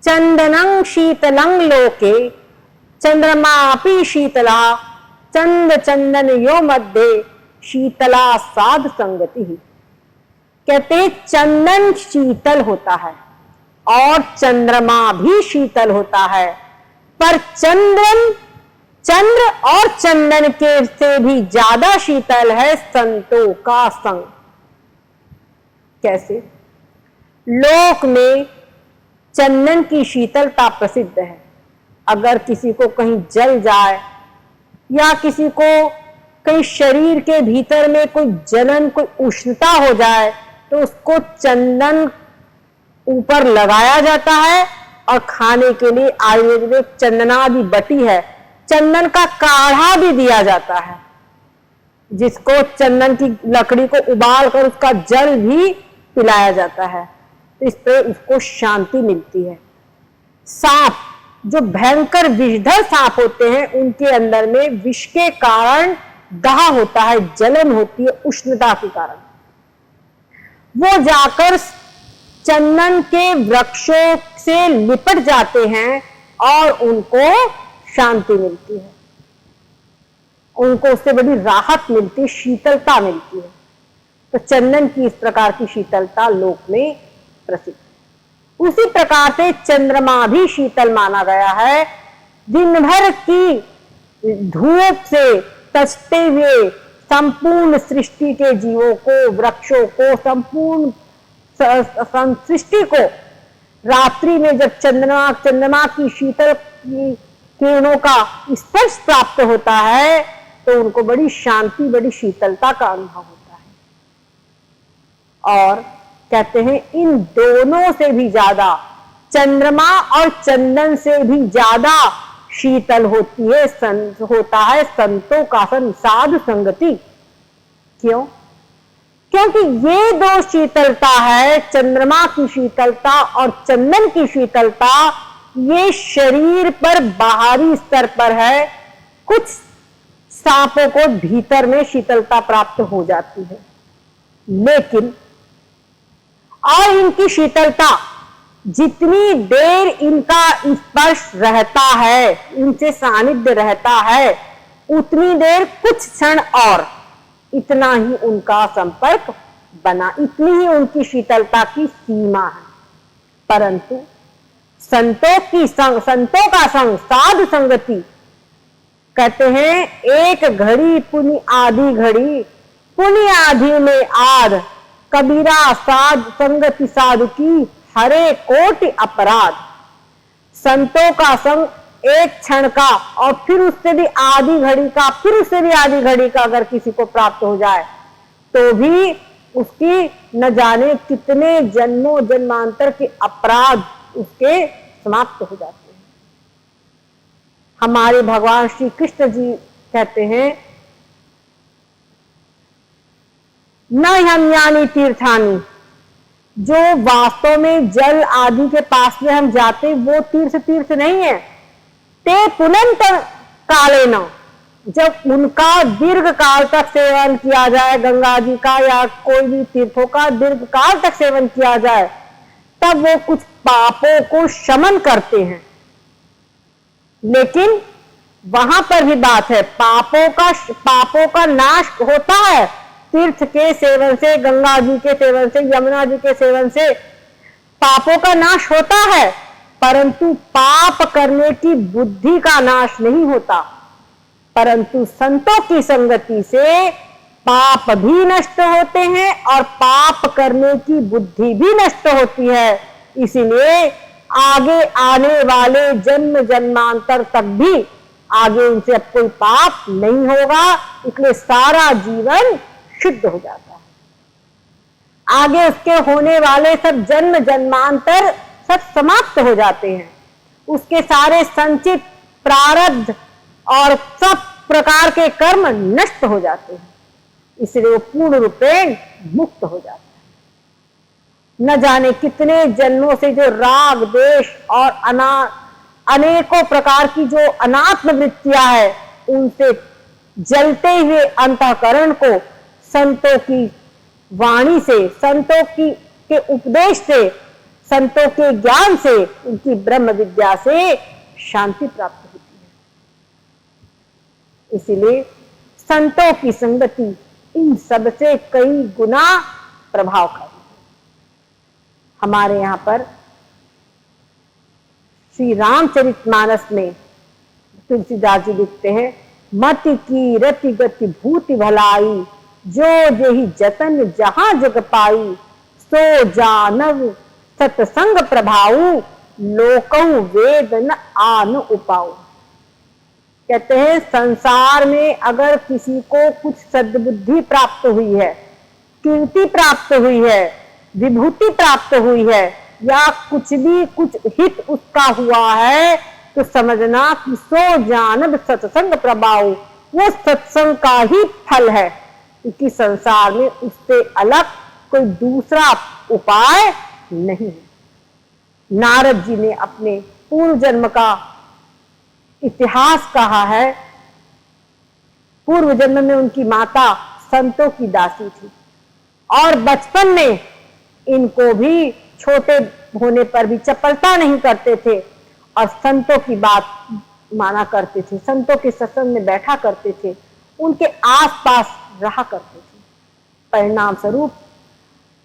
चंदनं शीतलं लोके चंद्रमापि शीतला चंद चंदन यो मध्ये शीतला साध संगति। कहते चंदन शीतल होता है और चंद्रमा भी शीतल होता है, पर चंद्र और चंदन के से भी ज्यादा शीतल है संतों का संग। कैसे? लोक में चंदन की शीतलता प्रसिद्ध है। अगर किसी को कहीं जल जाए या किसी को कहीं शरीर के भीतर में कोई जलन, कोई उष्णता हो जाए तो उसको चंदन ऊपर लगाया जाता है और खाने के लिए आयुर्वेद में चंदनादि बटी है, चंदन का काढ़ा भी दिया जाता है, जिसको चंदन की लकड़ी को उबाल कर उसका जल भी पिलाया जाता है। तो इस पर उसको शांति मिलती है। सांप, जो भयंकर विषधर सांप होते हैं, उनके अंदर में विष के कारण दाह होता है, जलन होती है उष्णता के कारण। वो जाकर चंदन के वृक्षों से लिपट जाते हैं और उनको शांति मिलती है, उनको उससे बड़ी राहत मिलती, शीतलता मिलती है। तो चंदन की इस प्रकार की शीतलता लोक में प्रसिद्ध है। उसी प्रकार से चंद्रमा भी शीतल माना गया है। दिन भर की धूप से तजते हुए संपूर्ण सृष्टि के जीवों को, वृक्षों को, संपूर्ण सृष्टि को रात्रि में जब चंद्रमा की शीतल किरणों का स्पर्श प्राप्त होता है तो उनको बड़ी शांति, बड़ी शीतलता का अनुभव होता है। और कहते हैं इन दोनों से भी ज्यादा, चंद्रमा और चंदन से भी ज्यादा शीतल होता है संतों का साधु संगति। क्यों? क्योंकि ये दो शीतलता है, चंद्रमा की शीतलता और चंदन की शीतलता, ये शरीर पर बाहरी स्तर पर है। कुछ सांपों को भीतर में शीतलता प्राप्त हो जाती है, लेकिन और इनकी शीतलता जितनी देर इनका स्पर्श रहता है, इनसे सानिध्य रहता है, उतनी देर कुछ क्षण और इतना ही उनका संपर्क बना, इतनी ही उनकी शीतलता की सीमा है। परंतु संतों का संग, साधु संगति, कहते हैं एक घड़ी पुनि आधी घड़ी, पुनि आधी में आध, कबीरा साध संगति साधु की हरे कोटि अपराध। संतों का संग एक क्षण का और फिर उससे भी आधी घड़ी का, फिर उससे भी आधी घड़ी का अगर किसी को प्राप्त हो जाए तो भी उसकी न जाने कितने जन्मों जन्मांतर के अपराध उसके समाप्त हो जाते हैं। हमारे भगवान श्री कृष्ण जी कहते हैं न हन्यानि तीर्थानि, जो वास्तव में जल आदि के पास में हम जाते वो तीर्थ नहीं है। ते पुनंत काले न, जब उनका दीर्घ काल तक सेवन किया जाए, गंगा जी का या कोई भी तीर्थों का दीर्घ काल तक सेवन किया जाए, तब वो कुछ पापों को शमन करते हैं। लेकिन वहां पर भी बात है, पापों का नाश होता है तीर्थ के सेवन से, गंगा जी के सेवन से, यमुना जी के सेवन से पापों का नाश होता है, परंतु पाप करने की बुद्धि का नाश नहीं होता। परंतु संतों की संगति से पाप भी नष्ट होते हैं और पाप करने की बुद्धि भी नष्ट होती है। इसीलिए आगे आने वाले जन्म जन्मांतर तक भी आगे उनसे अब कोई पाप नहीं होगा, इसलिए सारा जीवन शुद्ध हो जाता है। आगे उसके होने वाले सब जन्म जन्मांतर सब समाप्त हो जाते हैं, उसके सारे संचित प्रारब्ध और सब प्रकार के कर्म नष्ट हो जाते हैं, इसलिए वो पूर्ण रूपेण मुक्त हो जाता है। न जाने कितने जन्मों से जो राग द्वेष और अनेकों प्रकार की जो अनात्म वृत्तियां है, उनसे जलते हुए अंतःकरण को संतों की वाणी से, संतों के उपदेश से, संतों के ज्ञान से, उनकी ब्रह्म विद्या से शांति प्राप्त होती है। इसीलिए संतों की संगति इन सबसे कई गुना प्रभावकारी है। हमारे यहाँ पर श्री रामचरितमानस में तुलसीदास जी लिखते हैं, मति की रति गति भूति भलाई, जो जेहि जतन जहां जग पाई, सो जानव सत्संग प्रभाऊ, लोकहु वेद न आन उपाऊ। कहते हैं संसार में अगर किसी को कुछ सद्बुद्धि प्राप्त हुई है, कीर्ति प्राप्त हुई है, विभूति प्राप्त हुई है, या कुछ भी कुछ हित उसका हुआ है, तो समझना कि सो जानब सत्संग प्रभाव, वो सत्संग का ही फल है, क्योंकि संसार में उससे अलग कोई दूसरा उपाय नहीं है। नारद जी ने अपने पूर्व जन्म का इतिहास कहा है। पूर्व जन्म में उनकी माता संतों की दासी थी और बचपन में इनको भी छोटे होने पर भी चपलता नहीं करते थे और संतों की बात माना करते थे, संतों के सत्संग में बैठा करते थे, उनके आसपास रहा करते थे। परिणाम स्वरूप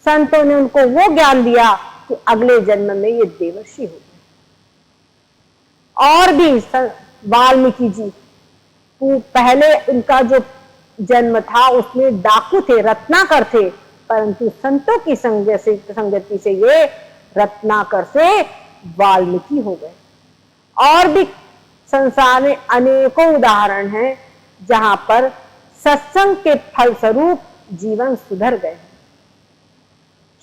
संतों ने उनको वो ज्ञान दिया कि अगले जन्म में ये देवर्षि हो गए। और भी वाल्मीकि जी, पहले उनका जो जन्म था उसमें डाकू थे, रत्नाकर थे, परंतु संतों की संगति से ये रत्नाकर से वाल्मीकि हो गए। और भी संसार में अनेकों उदाहरण हैं जहां पर सत्संग के फलस्वरूप जीवन सुधर गए।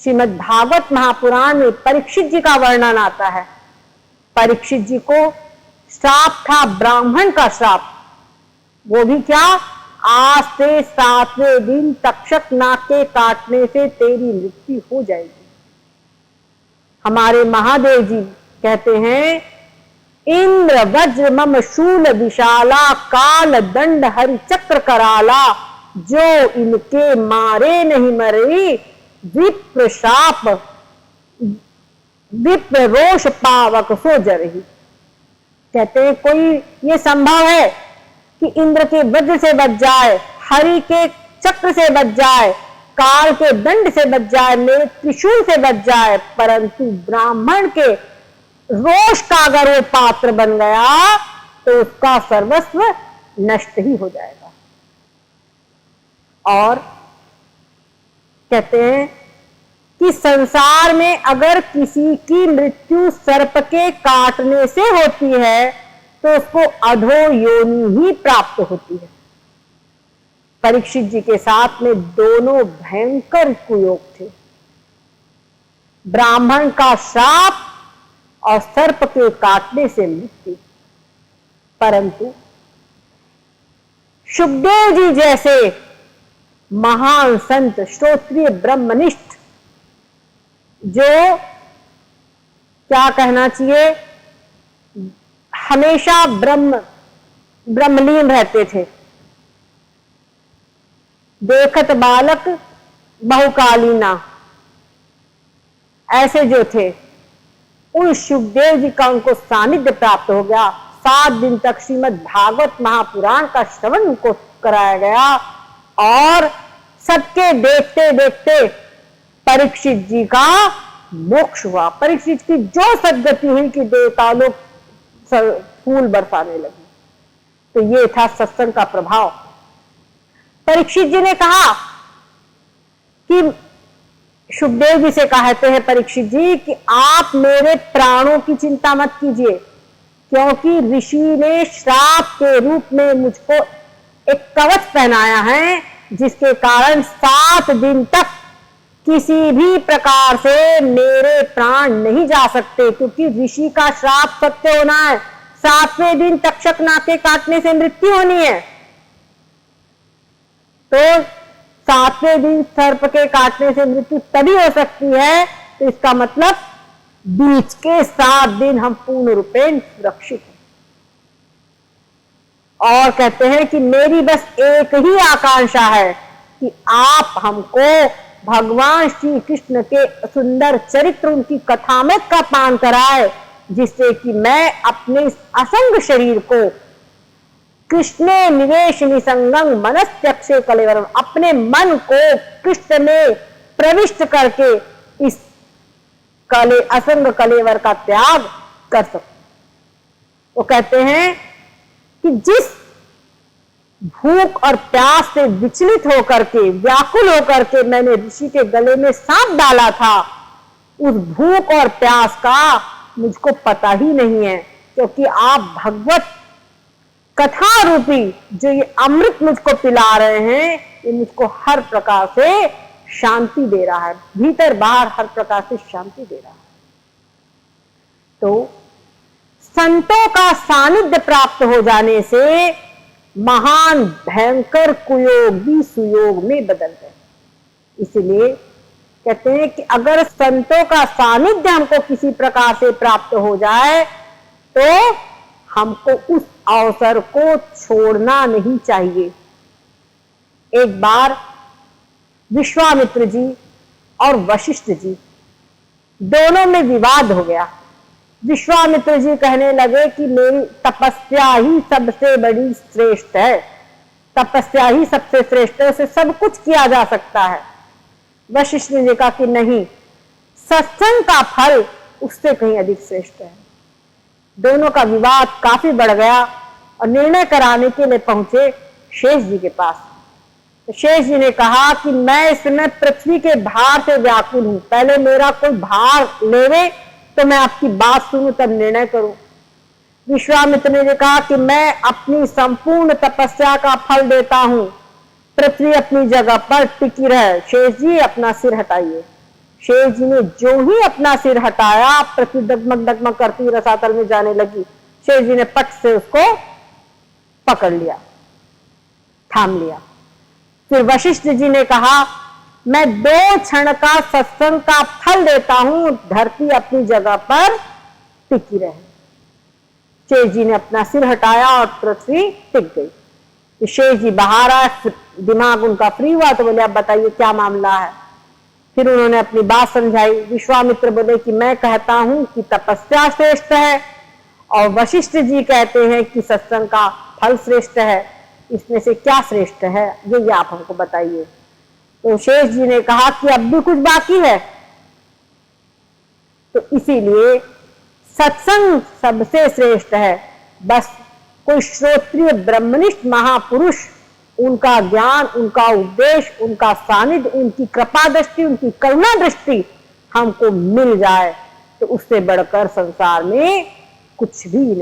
श्रीमद् भागवत महापुराण में परीक्षित जी का वर्णन आता है। परीक्षित जी को श्राप था, ब्राह्मण का श्राप। वो भी क्या, आज से 7वें दिन तक्षक नाके काटने से तेरी मृत्यु हो जाएगी। हमारे महादेव जी कहते हैं, इंद्र वज्र मम शूल विशाला, काल दंड हरि चक्र कराला, जो इनके मारे नहीं मरे, विप्र शाप विप्र रोष पावक सो जरही। कहते हैं कोई ये संभव है कि इंद्र के वज्र से बच जाए, हरि के चक्र से बच जाए, काल के दंड से बच जाए, मेरे त्रिशूल से बच जाए, परंतु ब्राह्मण के रोष का अगर वो पात्र बन गया तो उसका सर्वस्व नष्ट ही हो जाएगा। और कहते हैं कि संसार में अगर किसी की मृत्यु सर्प के काटने से होती है तो उसको अधो योनि ही प्राप्त होती है। परीक्षित जी के साथ में दोनों भयंकर कुयोग थे, ब्राह्मण का श्राप और सर्प के काटने से मृत्यु। परंतु शुकदेव जी जैसे महान संत, श्रोत्रिय ब्रह्मनिष्ठ, जो क्या कहना चाहिए, हमेशा ब्रह्मलीन रहते थे, देखत बालक बहुकालीना, ऐसे जो थे, उन सुखदेव जी का उनको सानिध्य प्राप्त हो गया। 7 दिन तक श्रीमद् भागवत महापुराण का श्रवण उनको कराया गया और सबके देखते देखते परीक्षित जी का मोक्ष हुआ। परीक्षित की जो सद्गति हुई कि देवता लोग फूल बरसाने लगे। तो ये था सत्संग का प्रभाव। परीक्षित जी ने कहा कि सुखदेव जी से कहते हैं परीक्षित जी कि आप मेरे प्राणों की चिंता मत कीजिए, क्योंकि ऋषि ने श्राप के रूप में मुझको एक कवच पहनाया है, जिसके कारण 7 दिन तक किसी भी प्रकार से मेरे प्राण नहीं जा सकते, क्योंकि ऋषि का श्राप सत्य होना है। 7वें दिन तक्षक नाके काटने से मृत्यु होनी है, तो 7वें दिन सर्प के काटने से मृत्यु तभी हो सकती है। तो इसका मतलब बीच के 7 दिन हम पूर्ण रूपेण सुरक्षित हैं। और कहते हैं कि मेरी बस एक ही आकांक्षा है कि आप हमको भगवान श्री कृष्ण के सुंदर चरित्र, उनकी कथामृत का पान कराए, जिससे कि मैं अपने असंग शरीर को कृष्णे निवेश निसंगं मनस्त्यक्षे कलेवरम, अपने मन को कृष्ण में प्रविष्ट करके इस असंग कलेवर का त्याग कर सकूं। वो कहते हैं कि जिस भूख और प्यास से विचलित होकर के, व्याकुल होकर के मैंने ऋषि के गले में सांप डाला था, उस भूख और प्यास का मुझको पता ही नहीं है, क्योंकि आप भगवत कथा रूपी जो ये अमृत मुझको पिला रहे हैं, ये मुझको हर प्रकार से शांति दे रहा है, भीतर बाहर हर प्रकार से शांति दे रहा है। तो संतों का सानिध्य प्राप्त हो जाने से महान भयंकर कुयोग भी सुयोग में बदल गए। इसलिए कहते हैं कि अगर संतों का सानिध्य हमको किसी प्रकार से प्राप्त हो जाए तो हमको उस अवसर को छोड़ना नहीं चाहिए। एक बार विश्वामित्र जी और वशिष्ठ जी दोनों में विवाद हो गया। विश्वामित्र जी कहने लगे कि मेरी तपस्या ही सबसे बड़ी श्रेष्ठ है, तपस्या ही सबसे श्रेष्ठ है, उसे सब कुछ किया जा सकता है। वशिष्ठ जी ने कहा कि नहीं, सत्संग का फल उससे कहीं अधिक श्रेष्ठ है। दोनों का विवाद काफी बढ़ गया और निर्णय कराने के लिए पहुंचे शेष जी के पास। तो शेष जी ने कहा कि मैं इस समय पृथ्वी के भार से व्याकुल हूं, पहले मेरा कोई भार लेवे तो मैं आपकी बात सुनूं, तब निर्णय करूं। विश्वामित्र ने कहा कि मैं अपनी संपूर्ण तपस्या का फल देता हूं, पृथ्वी अपनी जगह पर टिकी रहे, शेष जी अपना सिर हटाइए। शेष जी ने जो ही अपना सिर हटाया, पृथ्वी डगमग डगमग करती रसातल में जाने लगी। शेष जी ने पट से उसको पकड़ लिया, थाम लिया। फिर वशिष्ठ जी ने कहा मैं 2 क्षण का सत्संग का फल देता हूं, धरती अपनी जगह पर टिकी रहे। शेष जी ने अपना सिर हटाया और पृथ्वी टिक गई। शेष जी बाहर आए, दिमाग उनका फ्री हुआ, तो बोले अब बताइए क्या मामला है। फिर उन्होंने अपनी बात समझाई। विश्वामित्र बोले कि मैं कहता हूं कि तपस्या श्रेष्ठ है और वशिष्ठ जी कहते हैं कि सत्संग का फल श्रेष्ठ है, इसमें से क्या श्रेष्ठ है ये आप हमको बताइए। तो शेष जी ने कहा कि अब भी कुछ बाकी है। तो इसीलिए सत्संग सबसे श्रेष्ठ है। बस कोई श्रोत्रिय ब्रह्मनिष्ठ महापुरुष, उनका ज्ञान, उनका उपदेश, उनका सानिध्य, उनकी कृपा दृष्टि, उनकी करुणा दृष्टि हमको मिल जाए तो उससे बढ़कर संसार में कुछ भी नहीं।